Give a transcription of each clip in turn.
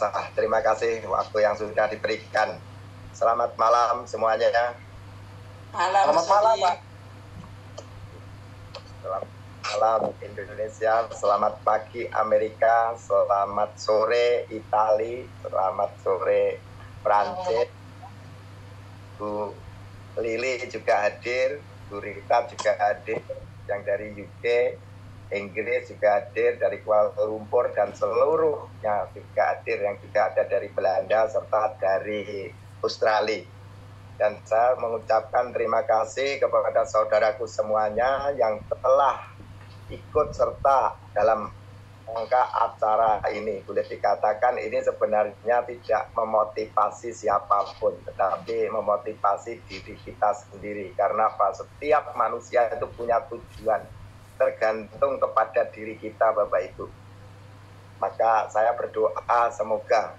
biasa. Terima kasih waktu yang sudah diberikan. Selamat malam semuanya. Selamat malam, Pak. Selamat malam Indonesia, selamat pagi Amerika, selamat sore Italia, selamat sore Prancis. Bu Lili juga hadir, Bu Rita juga hadir, yang dari UK, Inggris juga hadir, dari Kuala Lumpur dan seluruhnya juga hadir, yang juga ada dari Belanda serta dari Australia. Dan saya mengucapkan terima kasih kepada saudaraku semuanya yang telah ikut serta dalam rangka acara ini. Boleh dikatakan ini sebenarnya tidak memotivasi siapapun, tetapi memotivasi diri kita sendiri. Karena apa? Setiap manusia itu punya tujuan, tergantung kepada diri kita, Bapak Ibu. Maka saya berdoa semoga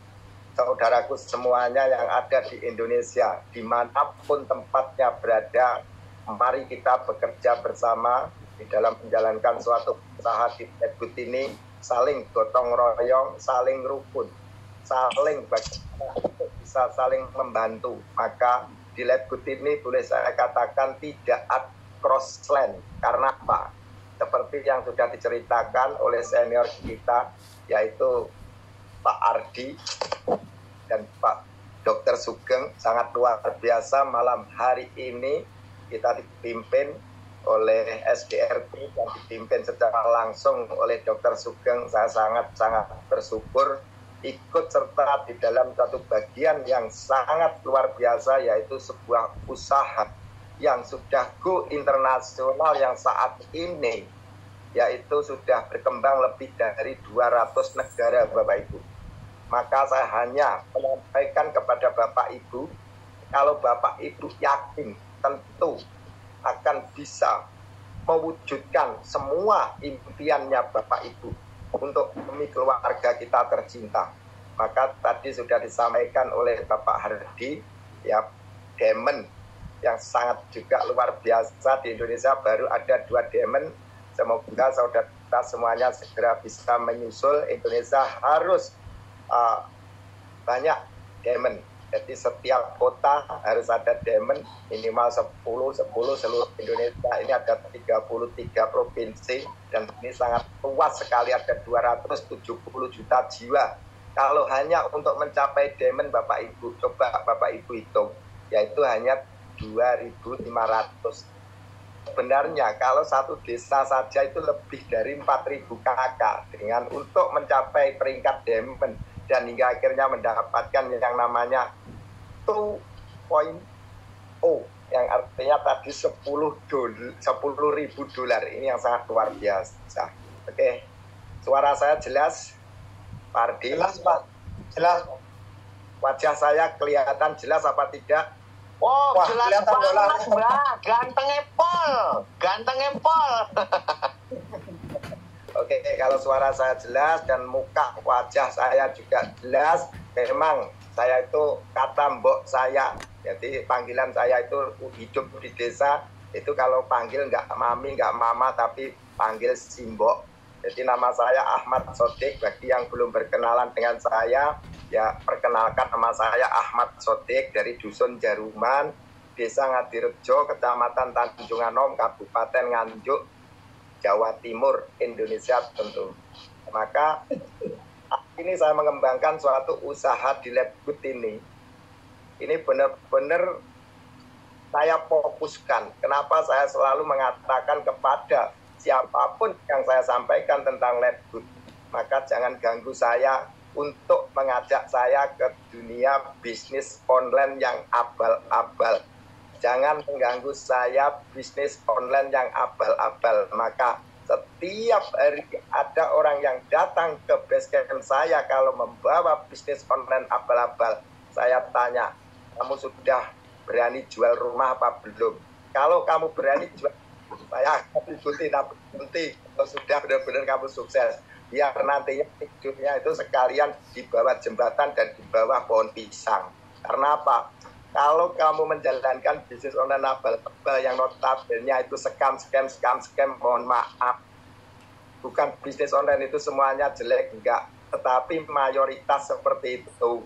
saudaraku semuanya yang ada di Indonesia, dimanapun tempatnya berada, mari kita bekerja bersama di dalam menjalankan suatu usaha di Medgood ini, saling gotong royong, saling rukun, saling bisa saling membantu. Maka di Medgood ini boleh saya katakan tidak ada crossland. Karena apa? Seperti yang sudah diceritakan oleh senior kita, yaitu Pak Ardi dan Pak Dr. Sugeng, sangat luar biasa. Malam hari ini kita dipimpin oleh SDRT dan dipimpin secara langsung oleh Dr. Sugeng. Saya sangat-sangat bersyukur ikut serta di dalam satu bagian yang sangat luar biasa, yaitu sebuah usaha yang sudah go internasional, yang saat ini yaitu sudah berkembang lebih dari 200 negara, Bapak Ibu. Maka saya hanya menyampaikan kepada Bapak Ibu, kalau Bapak Ibu yakin tentu akan bisa mewujudkan semua impiannya Bapak Ibu untuk demi keluarga kita tercinta. Maka tadi sudah disampaikan oleh Bapak Hardi, ya, Diamond yang sangat juga luar biasa di Indonesia, baru ada 2 Diamond. Semoga saudara kita semuanya segera bisa menyusul. Indonesia harus banyak Diamond. Jadi setiap kota harus ada Diamond, minimal 10 seluruh Indonesia. Ini ada 33 provinsi dan ini sangat luas sekali, ada 270 juta jiwa. Kalau hanya untuk mencapai Diamond, Bapak Ibu, coba Bapak Ibu hitung, yaitu hanya 2.500. Sebenarnya kalau satu desa saja itu lebih dari 4.000 kakak dengan untuk mencapai peringkat Diamond dan hingga akhirnya mendapatkan yang namanya 2.0, yang artinya tadi 10.000 dolar. Ini yang sangat luar biasa. Oke, suara saya jelas, Pak Ardi? Jelas, Pak. Jelas. Wajah saya kelihatan jelas apa tidak? Wah, jelas banget, Mbak. Ganteng epol. Oke, kalau suara saya jelas dan muka wajah saya juga jelas, memang saya itu kata mbok saya, jadi panggilan saya itu hidup di desa, itu kalau panggil nggak mami, nggak mama, tapi panggil simbok. Jadi nama saya Ahmad Sodik. Bagi yang belum berkenalan dengan saya, ya perkenalkan, nama saya Ahmad Sodik dari Dusun Jaruman, Desa Ngadirejo, Kecamatan Tanjung Anom, Kabupaten Nganjuk, Jawa Timur, Indonesia tentu. Maka ini saya mengembangkan suatu usaha di Medgood ini. Ini benar-benar saya fokuskan. Kenapa saya selalu mengatakan kepada siapapun yang saya sampaikan tentang Medgood, maka jangan ganggu saya untuk mengajak saya ke dunia bisnis online yang abal-abal. Jangan mengganggu saya bisnis online yang abal-abal. Maka setiap hari ada orang yang datang ke basecamp saya kalau membawa bisnis online abal-abal. Saya tanya, kamu sudah berani jual rumah apa belum? Kalau kamu berani jual, saya akan ikuti. Nanti kalau sudah benar-benar kamu sukses, biar nantinya tidurnya itu sekalian di bawah jembatan dan di bawah pohon pisang. Karena apa? Kalau kamu menjalankan bisnis online abal-abal yang notabene itu scam, mohon maaf. Bukan bisnis online itu semuanya jelek, enggak. tetapi mayoritas seperti itu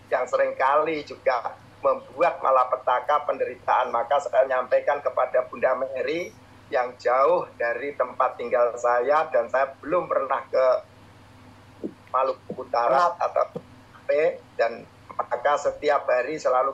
yang seringkali juga membuat malapetaka penderitaan. Maka saya menyampaikan kepada Bunda Mary yang jauh dari tempat tinggal saya, dan saya belum pernah ke Maluku Utara atau dan maka setiap hari selalu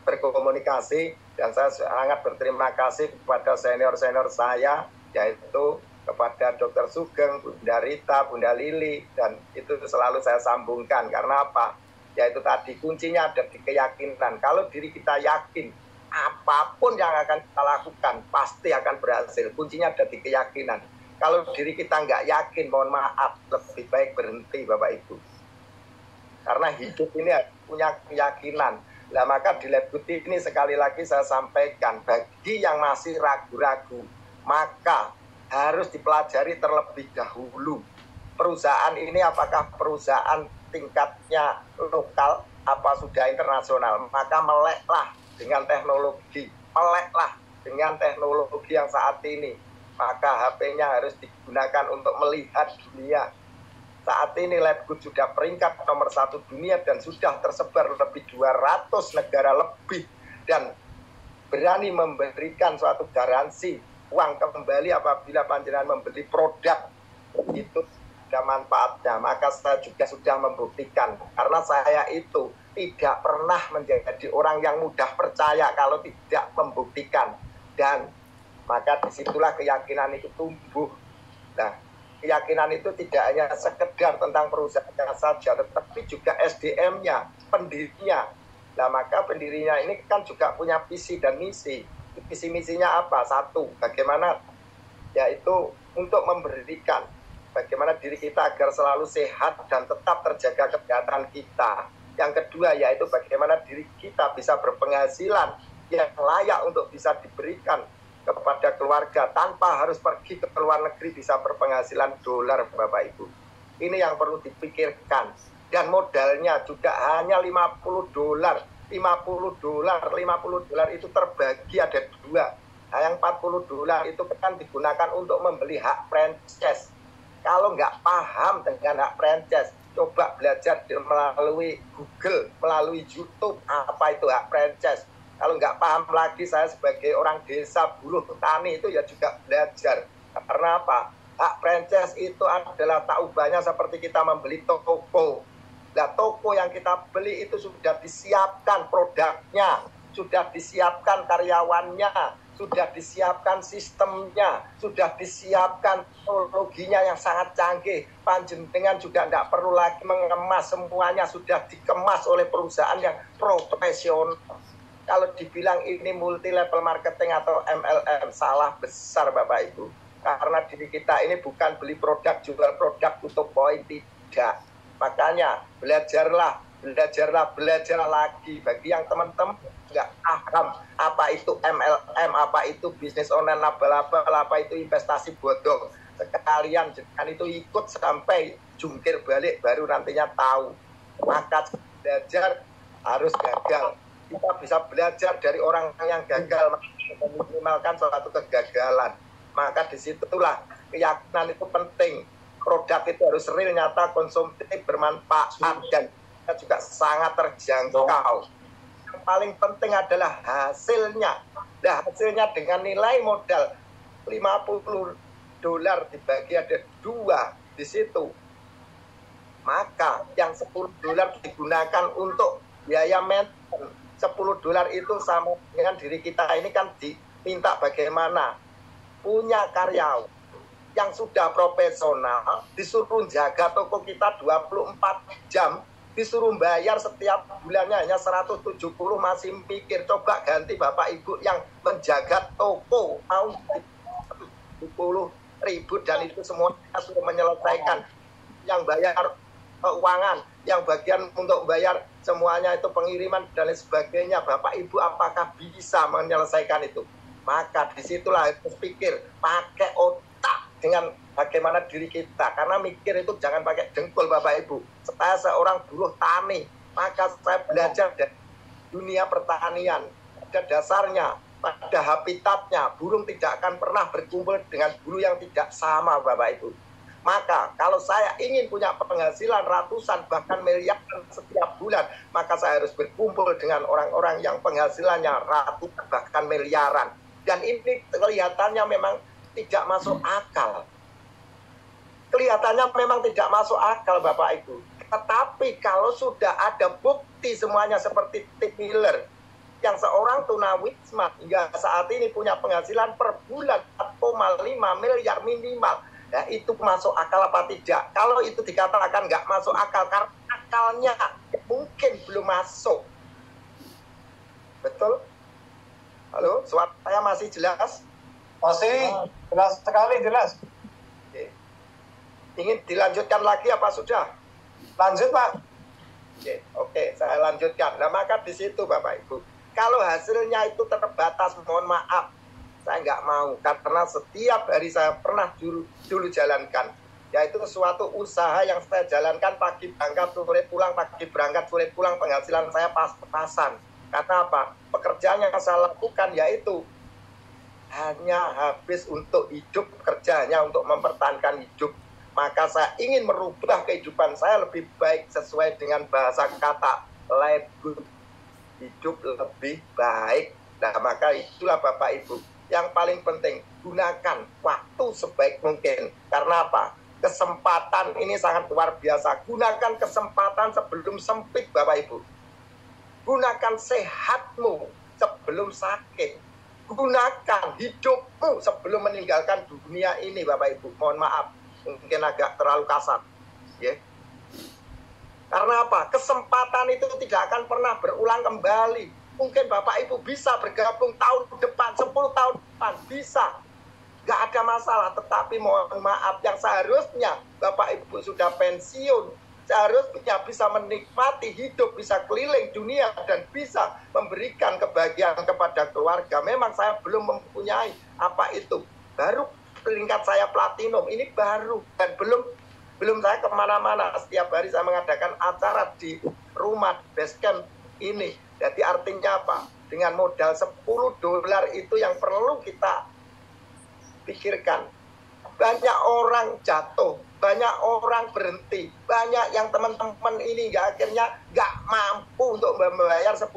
berkomunikasi, dan saya sangat berterima kasih kepada senior-senior saya, yaitu kepada Dr. Sugeng, Bunda Rita, Bunda Lili, dan itu selalu saya sambungkan. Karena apa? Yaitu tadi kuncinya ada di keyakinan. Kalau diri kita yakin, apapun yang akan kita lakukan pasti akan berhasil. Kuncinya ada di keyakinan. Kalau diri kita nggak yakin, mohon maaf, lebih baik berhenti Bapak Ibu. Karena hidup ini punya keyakinan. Nah, maka di Lab Good ini sekali lagi saya sampaikan, bagi yang masih ragu-ragu, maka harus dipelajari terlebih dahulu. Perusahaan ini apakah perusahaan tingkatnya lokal, apa sudah internasional? Maka meleklah dengan teknologi, meleklah dengan teknologi yang saat ini. Maka HP-nya harus digunakan untuk melihat dunia. Saat ini Lab Good sudah peringkat nomor 1 dunia dan sudah tersebar lebih 200 negara lebih, dan berani memberikan suatu garansi uang kembali apabila panjenengan membeli produk itu ada manfaatnya. Maka saya juga sudah membuktikan, karena saya itu tidak pernah menjadi orang yang mudah percaya kalau tidak membuktikan, dan maka disitulah keyakinan itu tumbuh. Nah, keyakinan itu tidak hanya sekedar tentang perusahaannya saja, tetapi juga SDM-nya, pendirinya. Nah, maka pendirinya ini kan juga punya visi dan misi. Visi misinya apa? Satu, bagaimana yaitu untuk memberikan bagaimana diri kita agar selalu sehat dan tetap terjaga kesehatan kita. Yang kedua yaitu bagaimana diri kita bisa berpenghasilan yang layak untuk bisa diberikan kepada keluarga tanpa harus pergi ke luar negeri, bisa berpenghasilan dolar Bapak Ibu. Ini yang perlu dipikirkan, dan modalnya juga hanya 50 dolar. 50 dolar itu terbagi ada dua. Nah, yang 40 dolar itu kan digunakan untuk membeli hak franchise. Kalau nggak paham dengan hak franchise, coba belajar melalui Google, melalui YouTube, apa itu hak franchise. Kalau nggak paham lagi, saya sebagai orang desa buruh tani itu ya juga belajar. Karena apa? Hak franchise itu adalah tak ubahnya seperti kita membeli toko. Nah, toko yang kita beli itu sudah disiapkan produknya, sudah disiapkan karyawannya, sudah disiapkan sistemnya, sudah disiapkan teknologinya yang sangat canggih. Panjenengan juga tidak perlu lagi mengemas, semuanya sudah dikemas oleh perusahaan yang profesional. Kalau dibilang ini multi level marketing atau MLM, salah besar Bapak Ibu. Karena diri kita ini bukan beli produk, jual produk tutup poin, tidak. Makanya belajar lagi. Bagi yang teman-teman nggak paham apa itu MLM, apa itu bisnis online laba-laba, apa itu investasi bodong, sekalian jangan itu ikut sampai jungkir balik baru nantinya tahu. Maka belajar harus gagal. Kita bisa belajar dari orang yang gagal, meminimalkan suatu kegagalan. Maka disitulah keyakinan itu penting. Produk itu harus real, nyata, konsumtif, bermanfaat, dan juga sangat terjangkau. Yang paling penting adalah hasilnya. Nah, hasilnya dengan nilai modal 50 dolar dibagi ada 2 di situ. Maka yang 10 dolar digunakan untuk biaya maintenance. 10 dolar itu sama dengan diri kita ini kan diminta bagaimana punya karyawan yang sudah profesional, disuruh jaga toko kita 24 jam, disuruh bayar setiap bulannya hanya 170, masih mikir. Coba ganti Bapak Ibu yang menjaga toko mau 70.000 dan itu semua sudah menyelesaikan, yang bayar keuangan, yang bagian untuk bayar semuanya itu pengiriman dan lain sebagainya. Bapak Ibu apakah bisa menyelesaikan itu? Maka disitulah harus pikir, pakai otak dengan bagaimana diri kita. Karena mikir itu jangan pakai dengkul Bapak Ibu. Saya seorang buruh tani, maka saya belajar dari dunia pertanian. Pada dasarnya, pada habitatnya, burung tidak akan pernah berkumpul dengan burung yang tidak sama Bapak Ibu. Maka kalau saya ingin punya penghasilan ratusan bahkan miliaran setiap bulan, maka saya harus berkumpul dengan orang-orang yang penghasilannya ratusan bahkan miliaran. Dan ini kelihatannya memang tidak masuk akal. Kelihatannya memang tidak masuk akal Bapak Ibu. Tetapi kalau sudah ada bukti semuanya seperti Tim Miller, yang seorang tunawisma hingga saat ini punya penghasilan per bulan 4,5 miliar minimal. Ya, itu masuk akal apa tidak? Kalau itu dikatakan nggak masuk akal, karena akalnya mungkin belum masuk. Betul? Halo, suara saya masih jelas? Masih jelas sekali, jelas. Oke. Ingin dilanjutkan lagi apa sudah? Lanjut, Pak. Oke, saya lanjutkan. Nah, maka di situ Bapak Ibu, kalau hasilnya itu terbatas, mohon maaf, saya nggak mau, karena setiap hari saya pernah dulu jalankan, yaitu suatu usaha yang saya jalankan pagi berangkat, sore pulang, pagi berangkat, sore pulang, penghasilan saya pas-pasan. Karena apa? Pekerjaan yang saya lakukan yaitu hanya habis untuk hidup, kerjanya untuk mempertahankan hidup. Maka saya ingin merubah kehidupan saya lebih baik sesuai dengan bahasa kata life good, hidup lebih baik. Nah, maka itulah Bapak Ibu, yang paling penting, gunakan waktu sebaik mungkin. Karena apa? Kesempatan ini sangat luar biasa. Gunakan kesempatan sebelum sempit Bapak Ibu. Gunakan sehatmu sebelum sakit. Gunakan hidupmu sebelum meninggalkan dunia ini Bapak Ibu. Mohon maaf, mungkin agak terlalu kasar. Ya. Karena apa? Kesempatan itu tidak akan pernah berulang kembali. Mungkin Bapak Ibu bisa bergabung tahun depan, 10 tahun depan, bisa. Nggak ada masalah, tetapi mohon maaf, yang seharusnya Bapak Ibu sudah pensiun, seharusnya bisa menikmati hidup, bisa keliling dunia, dan bisa memberikan kebahagiaan kepada keluarga. Memang saya belum mempunyai apa itu. Baru peringkat saya platinum, ini baru. Dan belum saya kemana-mana. Setiap hari saya mengadakan acara di rumah basecamp ini. Jadi artinya apa? Dengan modal $10 itu yang perlu kita pikirkan. Banyak orang jatuh, banyak orang berhenti, banyak yang teman-teman ini akhirnya nggak mampu untuk membayar $10.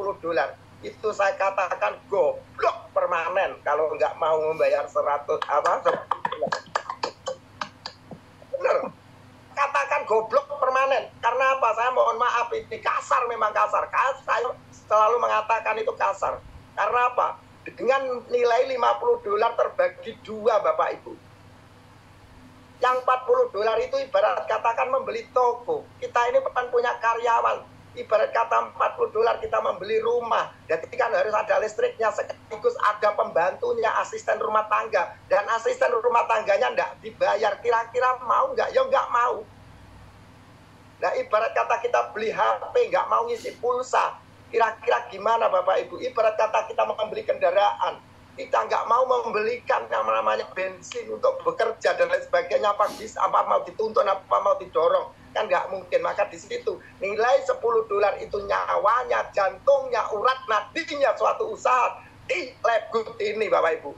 Itu saya katakan goblok permanen kalau nggak mau membayar 100 apa? Bener. Katakan goblok permanen. Karena apa? Saya mohon maaf, ini kasar, memang kasar. Saya selalu mengatakan itu kasar. Karena apa? Dengan nilai $50 terbagi 2 Bapak Ibu. Yang $40 itu ibarat katakan membeli toko. Kita ini bukan punya karyawan. Ibarat kata $40 kita membeli rumah. Jadi kan harus ada listriknya, sekaligus ada pembantunya, asisten rumah tangga. Dan asisten rumah tangganya enggak dibayar. Kira-kira mau enggak? Ya enggak mau. Nah, ibarat kata kita beli HP, enggak mau ngisi pulsa. Kira-kira gimana Bapak Ibu? Ibarat kata kita mau membeli kendaraan. Kita nggak mau membelikan yang namanya bensin untuk bekerja dan lain sebagainya. Apa mau dituntun, apa mau didorong. Kan nggak mungkin. Maka di situ nilai $10 itu nyawanya, jantungnya, urat nadinya suatu usaha di Life Good ini Bapak Ibu.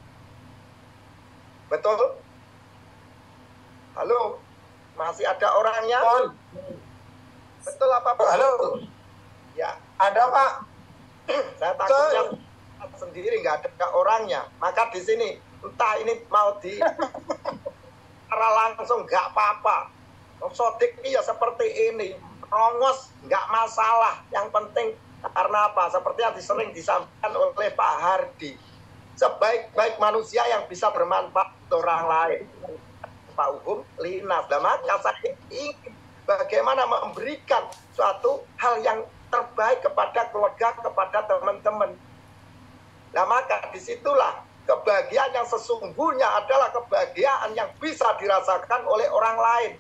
Betul? Halo? Masih ada orangnya? Betul apa Pak? Halo? Ya. Ada Pak? Saya takutnya sendiri nggak ada orangnya. Maka di sini entah ini mau di secara langsung nggak apa-apa. Sodik ya seperti ini, rongos nggak masalah. Yang penting karena apa? Seperti yang sering disampaikan oleh Pak Hardi, sebaik-baik manusia yang bisa bermanfaat untuk orang lain. Pak Hukum Linas. Dan maka saya ingin bagaimana memberikan suatu hal yang terbaik kepada keluarga, kepada teman-teman. Nah, maka disitulah kebahagiaan yang sesungguhnya adalah kebahagiaan yang bisa dirasakan oleh orang lain.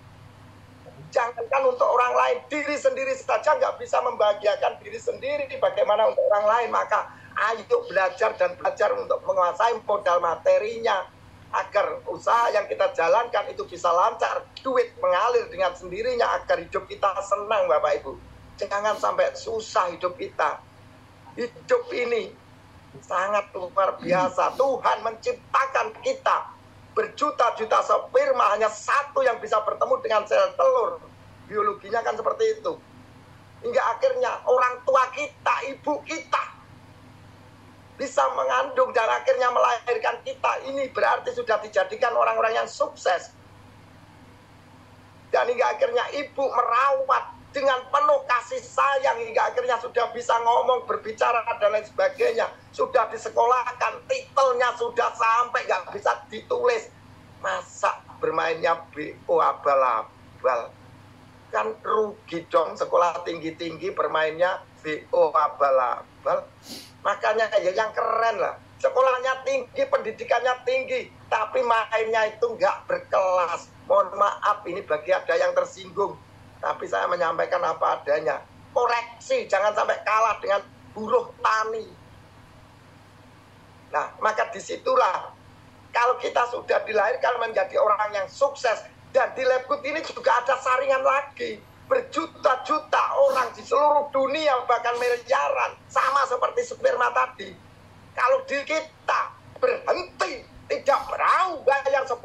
Jangankan untuk orang lain, diri sendiri saja nggak bisa membahagiakan diri sendiri, bagaimana untuk orang lain. Maka ayo belajar dan belajar untuk menguasai modal materinya, agar usaha yang kita jalankan itu bisa lancar, duit mengalir dengan sendirinya, agar hidup kita senang Bapak Ibu. Jangan sampai susah hidup kita. Hidup ini sangat luar biasa. Tuhan menciptakan kita berjuta-juta sperma hanya satu yang bisa bertemu dengan sel telur. Biologinya kan seperti itu. Hingga akhirnya orang tua kita, ibu kita bisa mengandung dan akhirnya melahirkan kita. Ini berarti sudah dijadikan orang-orang yang sukses. Dan hingga akhirnya ibu merawat dengan penuh kasih sayang, hingga akhirnya sudah bisa ngomong, berbicara, dan lain sebagainya. Sudah disekolahkan, titelnya sudah sampai nggak bisa ditulis. Masa bermainnya BO abal-abal? Kan rugi dong, sekolah tinggi-tinggi bermainnya BO abal-abal. Makanya ya yang keren lah, sekolahnya tinggi, pendidikannya tinggi, tapi mainnya itu nggak berkelas. Mohon maaf, ini bagi ada yang tersinggung, tapi saya menyampaikan apa adanya. Koreksi, jangan sampai kalah dengan buruh tani. Nah, maka disitulah kalau kita sudah dilahirkan menjadi orang yang sukses. Dan di Labgood ini juga ada saringan lagi. Berjuta-juta orang di seluruh dunia, bahkan miliaran. Sama seperti sperma tadi. Kalau di kita berhenti, tidak mau bayar $10,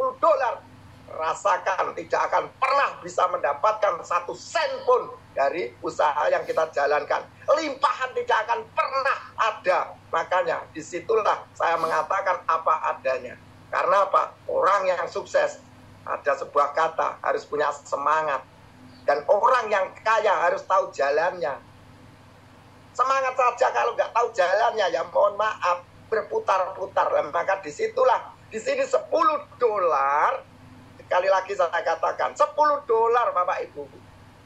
rasakan tidak akan pernah bisa mendapatkan 1 sen pun dari usaha yang kita jalankan. Limpahan tidak akan pernah ada. Makanya disitulah saya mengatakan apa adanya. Karena apa? Orang yang sukses, ada sebuah kata, harus punya semangat. Dan orang yang kaya harus tahu jalannya. Semangat saja kalau nggak tahu jalannya, ya mohon maaf, berputar-putar. Maka disitulah, di sini $10. Sekali lagi saya katakan, $10 Bapak Ibu.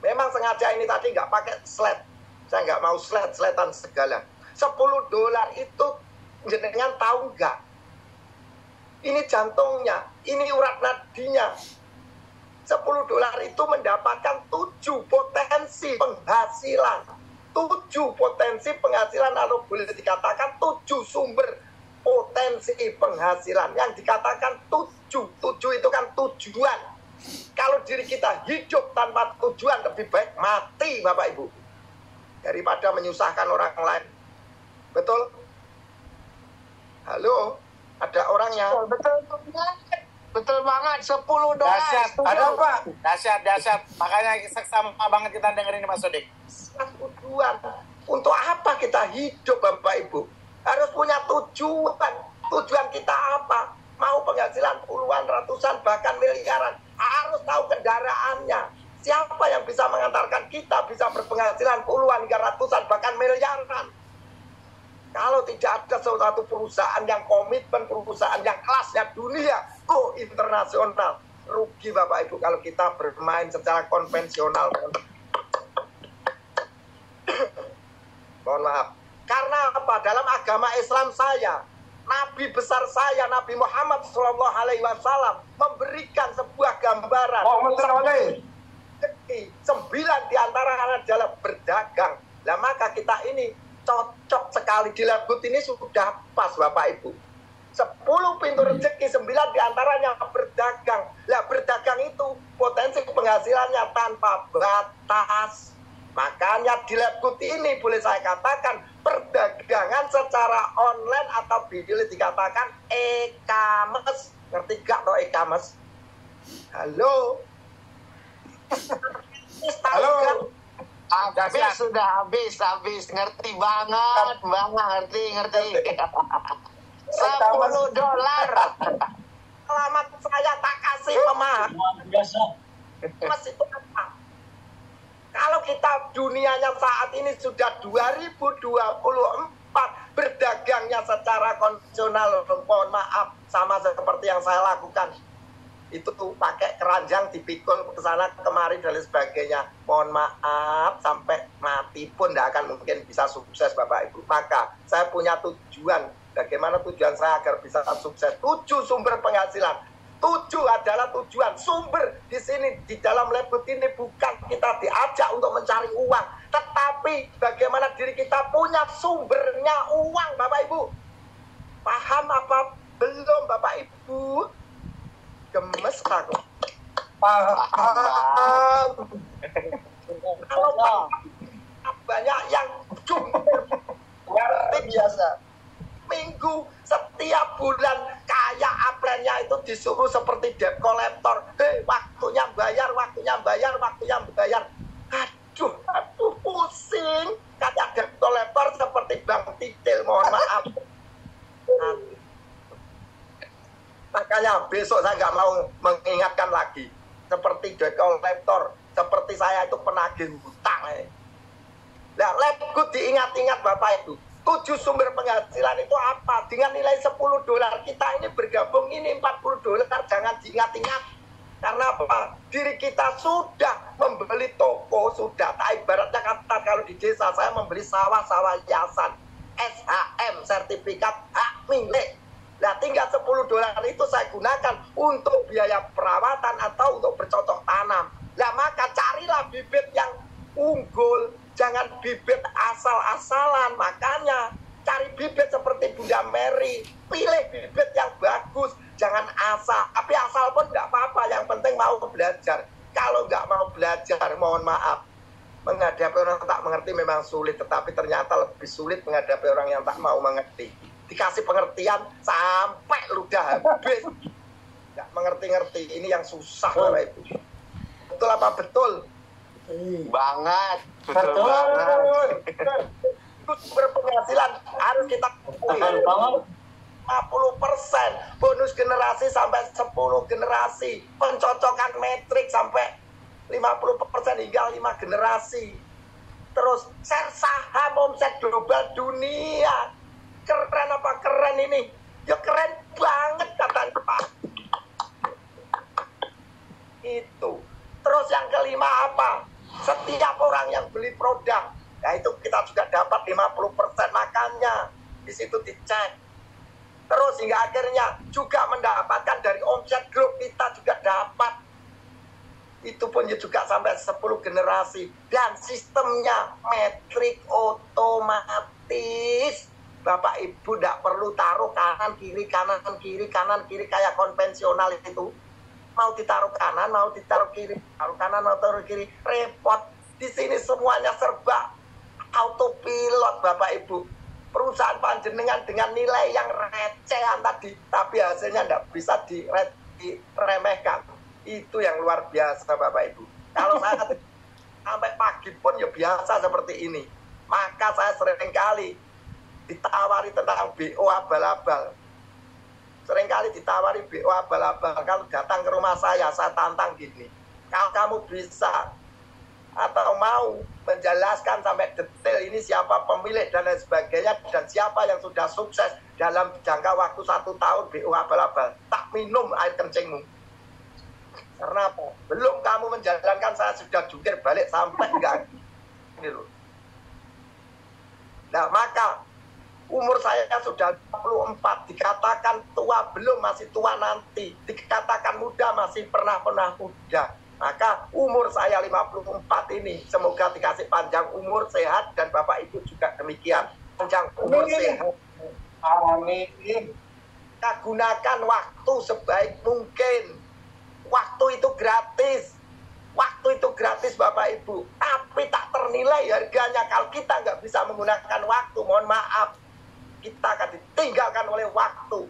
Memang sengaja ini tadi nggak pakai slide. Saya nggak mau slide-slidean segala. $10 itu jenengan tahu nggak? Ini jantungnya, ini urat nadinya. $10 itu mendapatkan 7 potensi penghasilan. 7 potensi penghasilan, atau boleh dikatakan 7 sumber potensi penghasilan. Yang dikatakan 7 itu kan tujuan. Kalau diri kita hidup tanpa tujuan, lebih baik mati Bapak Ibu, daripada menyusahkan orang lain. Betul? Halo? Ada orangnya. Betul banget. $10. Dahsyat. Ada Pak? Dahsyat. Makanya sama banget kita dengerin ini Mas Sodik. Tujuan. Untuk apa kita hidup Bapak Ibu? Harus punya tujuan. Tujuan kita apa? Mau penghasilan puluhan, ratusan, bahkan miliaran. Harus tahu kendaraannya. Siapa yang bisa mengantarkan kita bisa berpenghasilan puluhan hingga ratusan, bahkan miliaran? Kalau tidak ada suatu perusahaan yang komitmen, perusahaan yang kelasnya dunia, internasional, rugi Bapak Ibu kalau kita bermain secara konvensional. Mohon maaf. Karena apa? Dalam agama Islam saya, Nabi besar saya, Nabi Muhammad SAW memberikan sebuah gambaran. 9 diantaranya adalah berdagang. Nah maka kita ini cocok sekali di Labgood ini, sudah pas Bapak Ibu. 10 pintu rezeki, 9 diantaranya berdagang. Nah berdagang itu potensi penghasilannya tanpa batas. Makanya di Labgood ini boleh saya katakan perdagangan secara online atau boleh dikatakan e-commerce. Ngerti gak toh e-commerce? Halo? Halo? Sudah habis. Ngerti banget. Ngerti. $10. Selamat saya tak kasih pemahaman. Mas itu apa? Kalau kita dunianya saat ini sudah 2024, berdagangnya secara konvensional, mohon maaf, sama seperti yang saya lakukan. Itu tuh pakai keranjang dipikul ke sana kemari dan lain sebagainya. Mohon maaf, sampai mati pun tidak akan mungkin bisa sukses Bapak Ibu. Maka saya punya tujuan. Bagaimana tujuan saya agar bisa sukses? 7 sumber penghasilan. 7 adalah tujuan. Sumber di sini, di dalam Labgood ini bukan kita diajak untuk mencari uang, tetapi bagaimana diri kita punya sumbernya uang Bapak Ibu. Paham apa belum Bapak Ibu? Gemes aku. Paham. Kalau banyak yang jumlah luar biasa. Minggu setiap bulan kayak apel dosennya itu disuruh seperti debt collector. Hei, waktunya bayar. Aduh, pusing. Kayak debt collector seperti Bang Titil, mohon maaf. Makanya besok saya nggak mau mengingatkan lagi. Seperti debt collector, seperti saya itu penagih hutang. Nah, Labgood diingat-ingat Bapak Ibu. 7 sumber penghasilan itu apa? Dengan nilai $10, kita ini bergabung ini $40, jangan diingat-ingat. Karena apa? Diri kita sudah membeli toko, sudah. Ibaratnya kata kalau di desa saya membeli sawah-sawah hiasan. SHM, sertifikat hak milik. Nah, tinggal $10 itu saya gunakan untuk biaya perawatan atau untuk bercocok tanam. Nah, maka carilah bibit yang unggul. Jangan bibit asal-asalan. Makanya cari bibit seperti Bunda Mary. Pilih bibit yang bagus. Jangan asal. Tapi asal pun nggak apa-apa. Yang penting mau belajar. Kalau nggak mau belajar, mohon maaf. Menghadapi orang tak mengerti memang sulit. Tetapi ternyata lebih sulit menghadapi orang yang tak mau mengerti. Dikasih pengertian sampai ludah habis. Nggak mengerti-ngerti. Ini yang susah. Bapak Ibu. Betul apa betul? Banget. Betul banget. Berpenghasilan harus kita banget. 50%, bonus generasi sampai 10 generasi, pencocokan metrik sampai 50% hingga 5 generasi. Terus share saham omset global dunia. Keren apa keren ini? Ya keren banget katanya Pak. Itu. Terus yang kelima apa? Setiap orang yang beli produk, ya itu kita juga dapat 50%, makanya di situ dicek. Terus hingga akhirnya juga mendapatkan dari omset grup kita juga dapat. Itu pun juga sampai 10 generasi. Dan sistemnya metrik otomatis. Bapak Ibu tidak perlu taruh kanan kiri kayak konvensional itu. Mau ditaruh kanan, mau ditaruh kiri, taruh kanan, mau taruh kiri, repot. Di sini semuanya serba autopilot Bapak Ibu. Perusahaan panjenengan dengan nilai yang recehan tadi, tapi hasilnya tidak bisa diremehkan. Itu yang luar biasa Bapak Ibu. Kalau saya sampai pagi pun ya biasa seperti ini. Maka saya seringkali ditawari tentang BO abal-abal. Seringkali ditawari BO abal-abal. Kalau datang ke rumah saya tantang gini. Kalau kamu bisa atau mau menjelaskan sampai detail ini siapa pemilik dan lain sebagainya, dan siapa yang sudah sukses dalam jangka waktu 1 tahun BO abal-abal, tak minum air kencingmu. Karena apa? Belum kamu menjalankan, saya sudah jungkir balik sampai enggak. Ini loh. Nah, maka umur saya sudah 24, dikatakan tua belum, masih tua nanti. Dikatakan muda, masih pernah muda. Maka umur saya 54 ini, semoga dikasih panjang umur, sehat, dan Bapak Ibu juga demikian. Panjang umur, sehat. Amin. Kita gunakan waktu sebaik mungkin. Waktu itu gratis. Waktu itu gratis Bapak Ibu. Tapi tak ternilai harganya. Kalau kita nggak bisa menggunakan waktu, mohon maaf, kita akan ditinggalkan oleh waktu.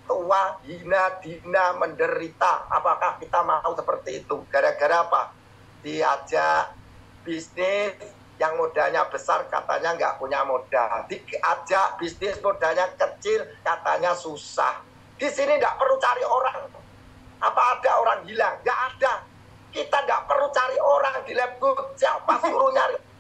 Tua, hina, dina, menderita. Apakah kita mau seperti itu? Gara-gara apa? Diajak bisnis yang modalnya besar, katanya nggak punya modal. Diajak bisnis modalnya kecil, katanya susah. Di sini nggak perlu cari orang. Apa ada orang hilang? Nggak ada. Kita nggak perlu cari orang di Labgood. Siapa suruh nyari?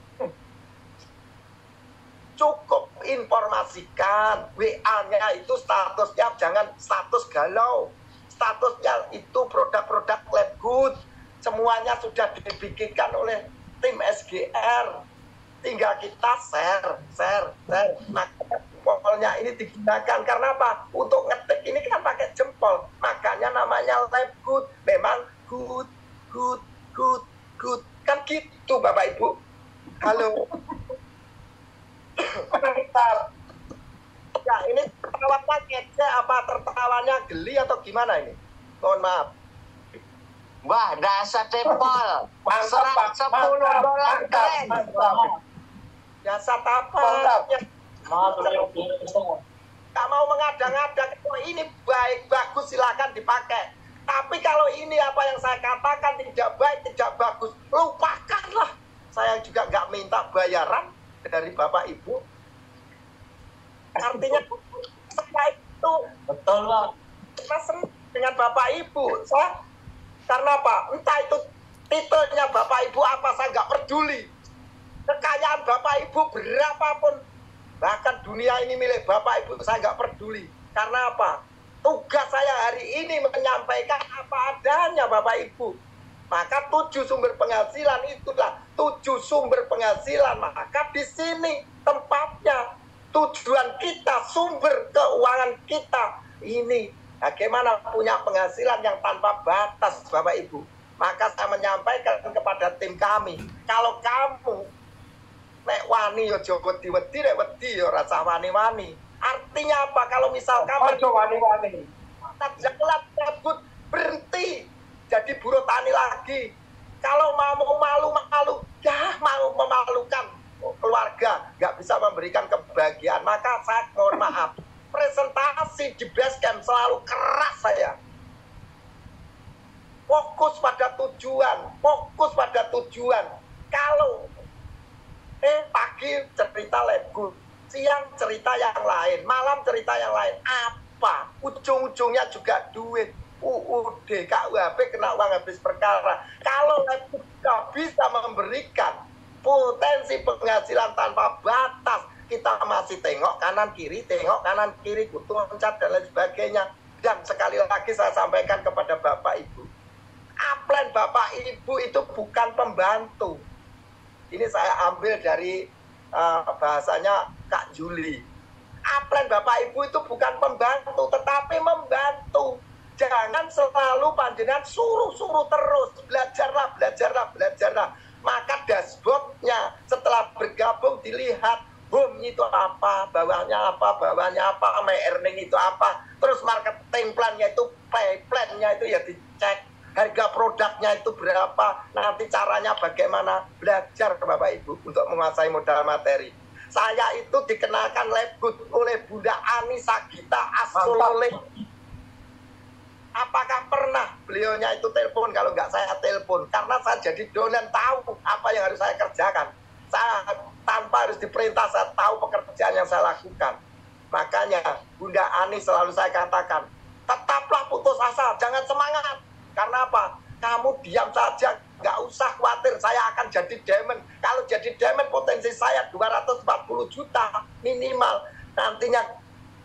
Cukup informasikan WA-nya itu statusnya, jangan status galau. Statusnya itu produk-produk Labgood. Semuanya sudah dibikinkan oleh tim SGR. Tinggal kita share. Maka jempolnya ini digunakan. Karena apa? Untuk ngetik ini kan pakai jempol. Makanya namanya Labgood. Memang good. Kan gitu Bapak Ibu. Halo. Bentar. Ya, ini tertawa paketnya apa tertawanya geli atau gimana ini? Mohon maaf. Wah, dasar cepol. Mantap, $10 keren. Jasa apa? Mantap. nggak mau mengada-ngada. Kalau ini baik, bagus, silakan dipakai. Tapi kalau ini apa yang saya katakan tidak baik, tidak bagus, lupakanlah. Saya juga nggak minta bayaran dari Bapak Ibu. Artinya saya itu Betul, Pak. senang dengan Bapak Ibu. Karena apa? Entah itu titelnya Bapak Ibu apa, saya nggak peduli. Kekayaan Bapak Ibu berapapun, bahkan dunia ini milik Bapak Ibu, saya nggak peduli. Karena apa? Tugas saya hari ini menyampaikan apa adanya Bapak Ibu. Maka 7 sumber penghasilan itulah 7 sumber penghasilan. Maka di sini tempatnya, tujuan kita, sumber keuangan kita ini bagaimana punya penghasilan yang tanpa batas Bapak Ibu. Maka saya menyampaikan kepada tim kami, kalau kamu nek wani yo aja wedi-wedi, nek wedi yo rasa wani-wani. Artinya apa? Kalau misal kamu Ojo wani-wani. jalan cabut, berhenti jadi buruh tani lagi. Kalau mau malu-malu, ya mau memalukan keluarga, nggak bisa memberikan kebahagiaan, maka saya mohon maaf, presentasi di base camp selalu keras saya. Fokus pada tujuan. Kalau pagi cerita Lebgu, siang cerita yang lain, malam cerita yang lain, apa? Ujung-ujungnya juga duit. UUD, KUHP kena uang habis perkara. Kalau Lebgu bisa memberikan potensi penghasilan tanpa batas, kita masih tengok kanan kiri, kutu loncat dan lain sebagainya. Dan sekali lagi saya sampaikan kepada Bapak Ibu, upline Bapak Ibu itu bukan pembantu. Ini saya ambil dari bahasanya Kak Juli. Upline Bapak Ibu itu bukan pembantu, tetapi membantu. Jangan selalu panjenengan suruh-suruh terus, belajarlah. Maka dashboardnya setelah bergabung dilihat, boom itu apa, bawahnya apa, earning itu apa, terus marketing plan-nya itu, pay plan-nya itu ya dicek, harga produknya itu berapa, nanti caranya bagaimana, belajar Bapak Ibu untuk menguasai modal materi. Saya itu dikenalkan Lebgut oleh Bunda Ani Sagita Asololeh. Apakah pernah beliaunya itu telepon kalau nggak saya telepon? Karena saya jadi donen, tahu apa yang harus saya kerjakan. Saya tanpa harus diperintah, saya tahu pekerjaan yang saya lakukan. Makanya Bunda Ani selalu saya katakan, tetaplah putus asa, jangan semangat. Karena apa? Kamu diam saja, nggak usah khawatir, saya akan jadi diamond. Kalau jadi diamond potensi saya 240 juta minimal. Nantinya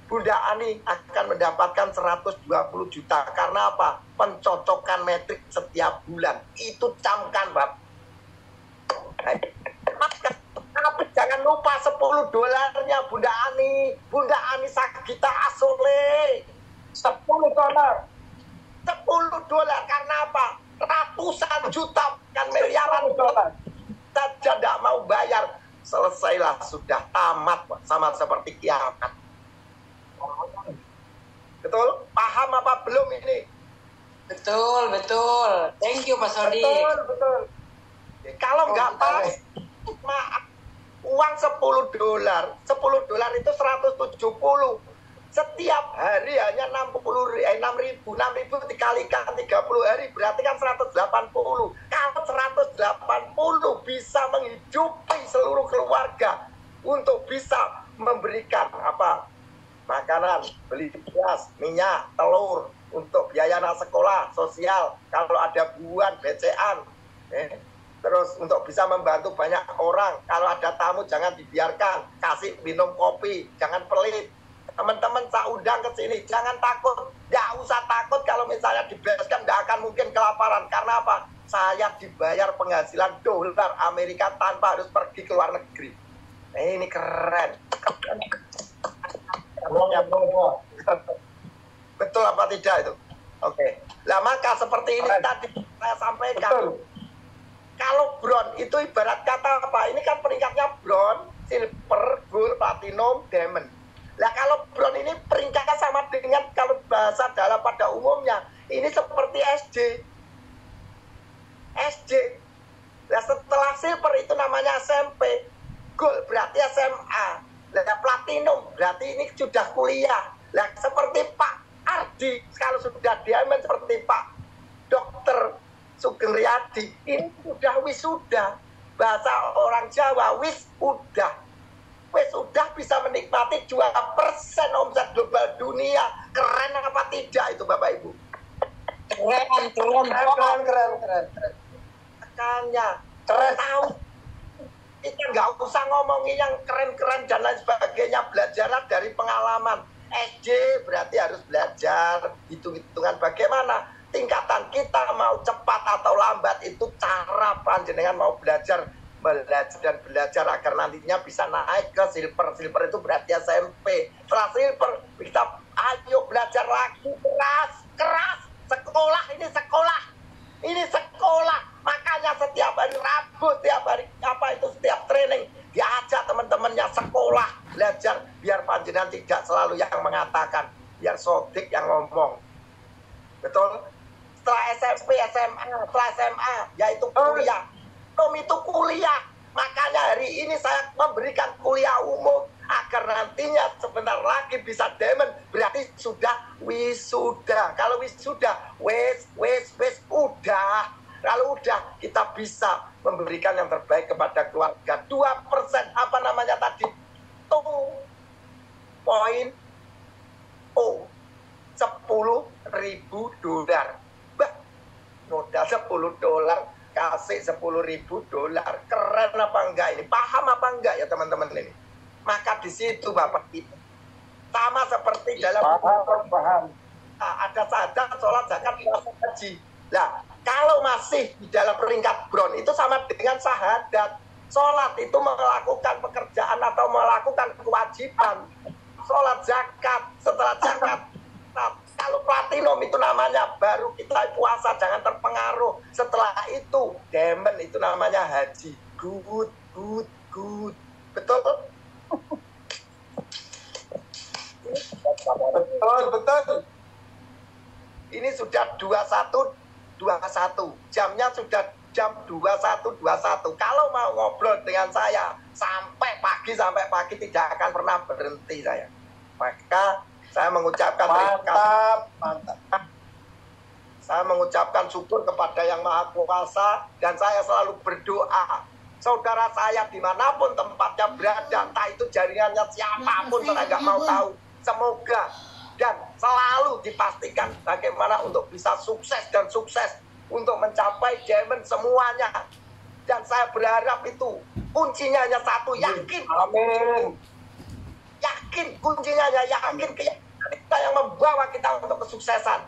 Bunda Ani akan mendapatkan 120 juta. Karena apa? Pencocokan metrik setiap bulan. Itu camkan, Bapak. Tapi jangan lupa 10 dolarnya Bunda Ani. Bunda Ani Sagita Asole. 10 dolar. 10 dolar. Karena apa? Ratusan juta, kan miliaran dolar. Saja tidak mau bayar. Selesailah, sudah tamat, Pak. Sama seperti kiamat. Betul? Paham apa belum ini? Betul. Thank you Pak Sodi. Betul. Kalau nggak pas, maaf, uang 10 dolar itu 170. Setiap hari hanya 6.000 dikalikan 30 hari, berarti kan 180. Kalau 180 bisa menghidupi seluruh keluarga untuk bisa memberikan apa? Makanan, beli beras, minyak, telur, untuk biaya anak sekolah, sosial, kalau ada buan, BCA, terus untuk bisa membantu banyak orang, kalau ada tamu jangan dibiarkan, kasih minum kopi, jangan pelit. Teman-teman saya undang ke sini, jangan takut, nggak usah takut kalau misalnya di basecamp nggak akan mungkin kelaparan. Karena apa? Saya dibayar penghasilan dolar Amerika tanpa harus pergi ke luar negeri. Ini keren. Betul apa tidak itu? Oke. Nah maka seperti ini tadi saya sampaikan. Kalau bron itu ibarat kata apa? Ini kan peringkatnya bron, silver, gold, platinum, diamond. Nah kalau bron ini peringkatnya sama dengan kalau bahasa dalam pada umumnya ini seperti SD. Nah setelah silver itu namanya SMP, gold berarti SMA. Nah platinum platinum, berarti ini sudah kuliah. Nah, seperti Pak Ardi, kalau sudah diamen seperti Pak Dokter Sugeng Riyadi, ini sudah wisuda. Bahasa orang Jawa, wisuda. Wisuda bisa menikmati 2% omset global dunia. Keren apa tidak itu Bapak Ibu? Keren. Makanya, keren tahu. Kita nggak usah ngomongin yang keren-keren dan lain sebagainya. Belajarlah dari pengalaman. SD berarti harus belajar hitung-hitungan bagaimana tingkatan kita mau cepat atau lambat, itu cara panjenengan mau belajar dan belajar agar nantinya bisa naik ke silver. Silver itu berarti SMP. Setelah silver kita ayo belajar lagi keras. Sekolah. Makanya setiap hari Rabu, setiap training diajak teman-temannya sekolah, belajar, biar panjenengan tidak selalu yang mengatakan, biar Sodik yang ngomong. Betul? Setelah SMP, setelah SMA, yaitu kuliah. Itu kuliah. Makanya hari ini saya memberikan kuliah umum agar nantinya sebentar lagi bisa diamond, berarti sudah wisuda. Kalau wisuda, udah. Kalau udah, kita bisa memberikan yang terbaik kepada keluarga. 2% apa namanya tadi? 2.0 $10.000. Bah, modal $10 kasih $10.000. Keren apa enggak ini? Paham apa enggak ya teman-teman ini? Maka di situ Bapak Ibu, sama seperti dalam Paham. ada saja sholat, zakat, puasa, haji. Nah, kalau masih di dalam peringkat bron, itu sama dengan syahadat. Sholat itu melakukan pekerjaan atau melakukan kewajiban. Sholat, zakat, setelah zakat. Nah, kalau platinum itu namanya baru kita puasa, jangan terpengaruh. Setelah itu, diamond itu namanya haji. Good. Betul? Betul. Ini sudah 21. Jamnya sudah jam 21.21. Kalau mau ngobrol dengan saya sampai pagi tidak akan pernah berhenti saya. Maka saya mengucapkan Mantap. Saya mengucapkan syukur kepada Yang Maha Kuasa, dan saya selalu berdoa. Saudara saya dimanapun tempatnya berada, entah itu jaringannya siapapun, saya nggak mau tahu. Semoga dan selalu dipastikan bagaimana untuk bisa sukses untuk mencapai diamond semuanya. Dan saya berharap itu kuncinya hanya satu, yakin. Amin. Yakin, kuncinya hanya yakin, keyakinan kita yang membawa kita untuk kesuksesan.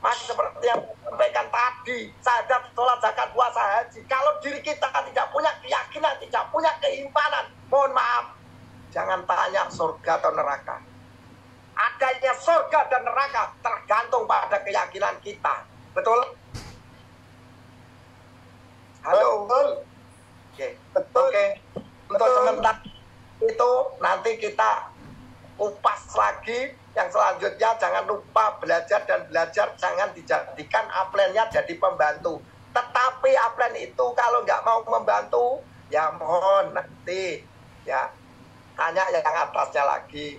Masih seperti yang saya sampaikan tadi, syahadat, sholat, zakat, puasa, haji. Kalau diri kita tidak punya keyakinan, tidak punya keimanan, mohon maaf, jangan tanya surga atau neraka. Adanya surga dan neraka tergantung pada keyakinan kita. Betul? Halo? Betul. Oke. Untuk sementara itu nanti kita kupas lagi. Yang selanjutnya jangan lupa belajar, jangan dijadikan upline-nya jadi pembantu. Tetapi upline itu kalau nggak mau membantu, ya mohon nanti ya tanya yang atasnya lagi,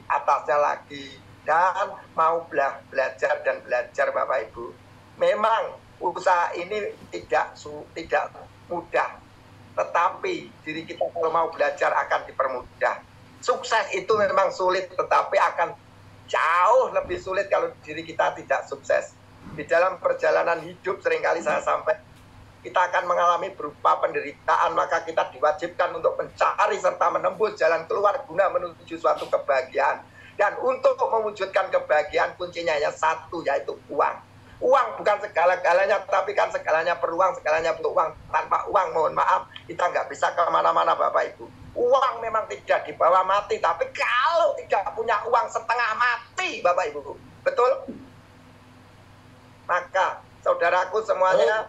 dan mau belajar Bapak Ibu. Memang usaha ini tidak mudah, tetapi diri kita kalau mau belajar akan dipermudah. Sukses itu memang sulit, tetapi akan jauh lebih sulit kalau diri kita tidak sukses. Di dalam perjalanan hidup seringkali saya sampai kita akan mengalami berupa penderitaan, maka kita diwajibkan untuk mencari serta menembus jalan keluar guna menuju suatu kebahagiaan. Dan untuk mewujudkan kebahagiaan kuncinya hanya satu, yaitu uang. Uang bukan segala-galanya, tapi kan segalanya perlu uang, segalanya butuh uang. Tanpa uang, mohon maaf, kita nggak bisa kemana-mana Bapak Ibu. Uang memang tidak dibawa mati, tapi kalau tidak punya uang setengah mati Bapak Ibu. Betul? Maka saudaraku semuanya,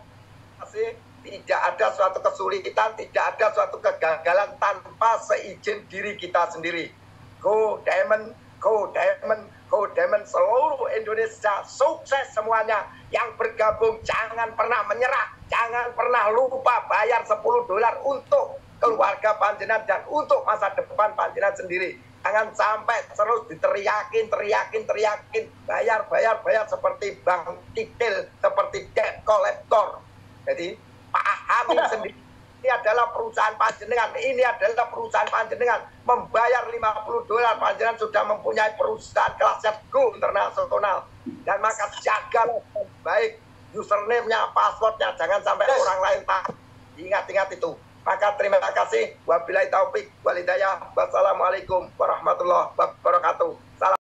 masih tidak ada suatu kesulitan, tidak ada suatu kegagalan tanpa seizin diri kita sendiri. Go Diamond, seluruh Indonesia sukses semuanya. Yang bergabung jangan pernah menyerah, jangan pernah lupa bayar $10 untuk keluarga panjenengan dan untuk masa depan panjenengan sendiri. Jangan sampai terus diteriakin, bayar seperti bank titil, seperti debt collector. Jadi pahami sendiri. Ini adalah perusahaan panjenengan, membayar $50, panjenengan sudah mempunyai perusahaan kelasnya go internasional, dan maka jaga baik username-nya, password-nya, jangan sampai orang lain tahu. Ingat itu. Maka terima kasih. Wabillahi taufik wal hidayah. Wassalamualaikum warahmatullahi wabarakatuh. Salam.